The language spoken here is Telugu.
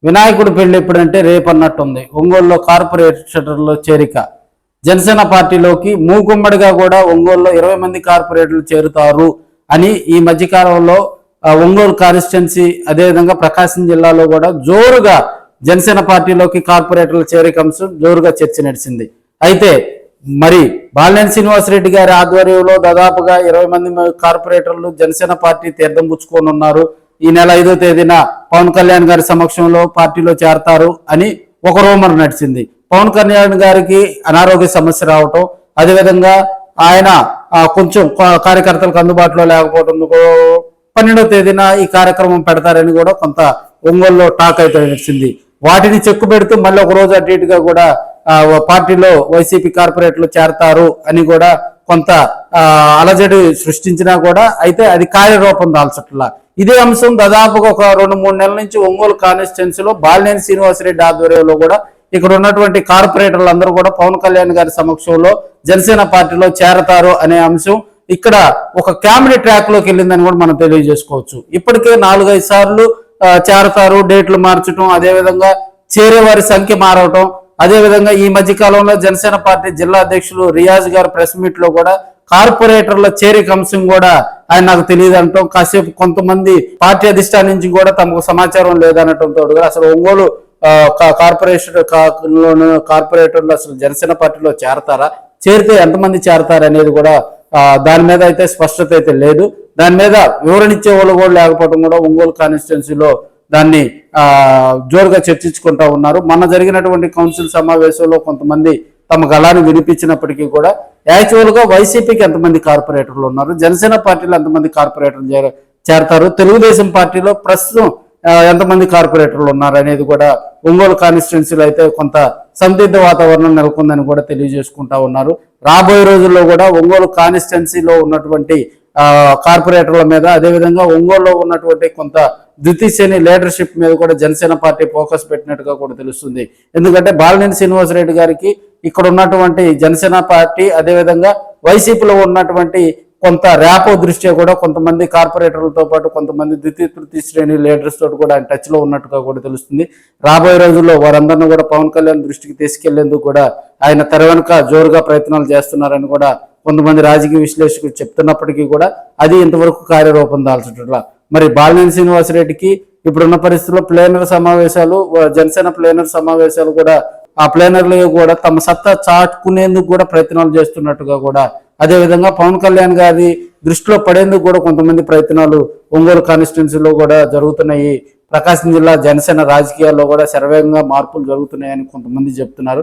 వినాయకుడి పెళ్లి ఎప్పుడంటే రేపు అన్నట్టుంది. ఒంగోలులో కార్పొరేటర్లో చేరిక. జనసేన పార్టీలోకి మూకుమ్మడిగా కూడా ఒంగోలులో 20 మంది కార్పొరేటర్లు చేరుతారు అని ఈ మధ్యకాలంలో ఒంగోలు కాన్స్టిట్యున్సీ అదేవిధంగా ప్రకాశం జిల్లాలో కూడా జోరుగా జనసేన పార్టీలోకి కార్పొరేటర్ల చేరిక అంశం జోరుగా చర్చ నడిచింది. అయితే మరి బాలినేని శ్రీనివాసరెడ్డి గారి ఆధ్వర్యంలో దాదాపుగా 20 మంది కార్పొరేటర్లు జనసేన పార్టీ తీర్థం పుచ్చుకొని ఉన్నారు. ఈ నెల 5వ తేదీన పవన్ కళ్యాణ్ గారి సమక్షంలో పార్టీలో చేరతారు అని ఒక రూమర్ నడిచింది. పవన్ కళ్యాణ్ గారికి అనారోగ్య సమస్య రావటం, అదేవిధంగా ఆయన కొంచెం కార్యకర్తలకు అందుబాటులో లేకపోవడం 12వ తేదీన ఈ కార్యక్రమం పెడతారని కూడా కొంత ఒంగోలులో టాక్ అయితే నడిచింది. వాటిని చెక్కు పెడుతూ మళ్ళీ ఒక రోజు అటు ఇటుగా కూడా పార్టీలో వైసీపీ కార్పొరేటర్లు చేరతారు అని కూడా కొంత అలజడి సృష్టించినా కూడా అయితే అది కార్యరూపం దాల్చట్లా. ఇదే అంశం దాదాపుగా ఒక 2-3 నెలల నుంచి ఒంగోలు కాన్స్టిట్యున్సీలో బాలినేని శ్రీనివాసరెడ్డి ఆధ్వర్యంలో కూడా ఇక్కడ ఉన్నటువంటి కార్పొరేటర్లు అందరూ కూడా పవన్ కళ్యాణ్ గారి సమక్షంలో జనసేన పార్టీలో చేరతారు అనే అంశం ఇక్కడ ఒక కామెడీ ట్రాక్ లోకి వెళ్ళిందని కూడా మనం తెలియజేసుకోవచ్చు. ఇప్పటికే 4-5 సార్లు చేరతారు, డేట్లు మార్చడం, అదేవిధంగా చేరే వారి సంఖ్య మారవటం, అదేవిధంగా ఈ మధ్య కాలంలో జనసేన పార్టీ జిల్లా అధ్యక్షులు రియాజ్ గారు ప్రెస్ మీట్ లో కూడా కార్పొరేటర్ల చేరిక అంశం కూడా ఆయన నాకు తెలియదు అంటాం, కాసేపు కొంతమంది పార్టీ అధిష్టానం నుంచి కూడా తమకు సమాచారం లేదనటంతో అసలు ఒంగోలు కార్పొరేటర్లు అసలు జనసేన పార్టీలో చేరతారా, చేరితే ఎంతమంది చేరతారు అనేది కూడా దాని మీద అయితే స్పష్టత అయితే లేదు. దాని మీద వివరణ ఇచ్చే వాళ్ళు కూడా లేకపోవడం కూడా ఒంగోలు కాన్స్టిట్యున్సీలో దాన్ని జోరుగా చర్చించుకుంటా ఉన్నారు. మొన్న జరిగినటువంటి కౌన్సిల్ సమావేశంలో కొంతమంది తమ గళాన్ని వినిపించినప్పటికీ కూడా యాక్చువల్ గా వైసీపీకి ఎంతమంది కార్పొరేటర్లు ఉన్నారు, జనసేన పార్టీలో ఎంతమంది కార్పొరేటర్లు చేరతారు, తెలుగుదేశం పార్టీలో ప్రస్తుతం ఎంతమంది కార్పొరేటర్లు ఉన్నారు అనేది కూడా ఒంగోలు కాన్స్టిట్యున్సీలో అయితే కొంత సందిగ్ధ వాతావరణం నెలకొందని కూడా తెలియజేసుకుంటా ఉన్నారు. రాబోయే రోజుల్లో కూడా ఒంగోలు కాన్స్టిట్యున్సీలో ఉన్నటువంటి కార్పొరేటర్ల మీద, అదేవిధంగా ఒంగోలులో ఉన్నటువంటి కొంత ద్వితీయ శ్రేణి లీడర్షిప్ మీద కూడా జనసేన పార్టీ ఫోకస్ పెట్టినట్టుగా కూడా తెలుస్తుంది. ఎందుకంటే బాలినేని శ్రీనివాసరెడ్డి గారికి ఇక్కడ ఉన్నటువంటి జనసేన పార్టీ అదేవిధంగా వైసీపీలో ఉన్నటువంటి కొంత ర్యాపో దృష్ట్యా కూడా కొంతమంది కార్పొరేటర్లతో పాటు కొంతమంది ద్వితీయ తృతీయ శ్రేణి లీడర్స్ తోటి కూడా ఆయన టచ్ లో ఉన్నట్టుగా కూడా తెలుస్తుంది. రాబోయే రోజుల్లో వారందరినీ కూడా పవన్ కళ్యాణ్ దృష్టికి తీసుకెళ్లేందుకు కూడా ఆయన తెర వెనుక జోరుగా ప్రయత్నాలు చేస్తున్నారని కూడా కొంతమంది రాజకీయ విశ్లేషకులు చెప్తున్నప్పటికీ కూడా అది ఇంతవరకు కార్యరూపం దాల్చట్లా. మరి బాలినేని శ్రీనివాసరెడ్డికి ఇప్పుడున్న పరిస్థితుల్లో ప్లేనర్ సమావేశాలు, జనసేన ప్లేనర్ సమావేశాలు కూడా ఆ ప్లేనర్లు కూడా తమ సత్తా చాటుకునేందుకు కూడా ప్రయత్నాలు చేస్తున్నట్టుగా కూడా, అదేవిధంగా పవన్ కళ్యాణ్ గారి దృష్టిలో పడేందుకు కూడా కొంతమంది ప్రయత్నాలు ఒంగోలు కాన్స్టిట్యున్సీలో కూడా జరుగుతున్నాయి. ప్రకాశం జిల్లా జనసేన రాజకీయాల్లో కూడా శరవేగంగా మార్పులు జరుగుతున్నాయని కొంతమంది చెప్తున్నారు.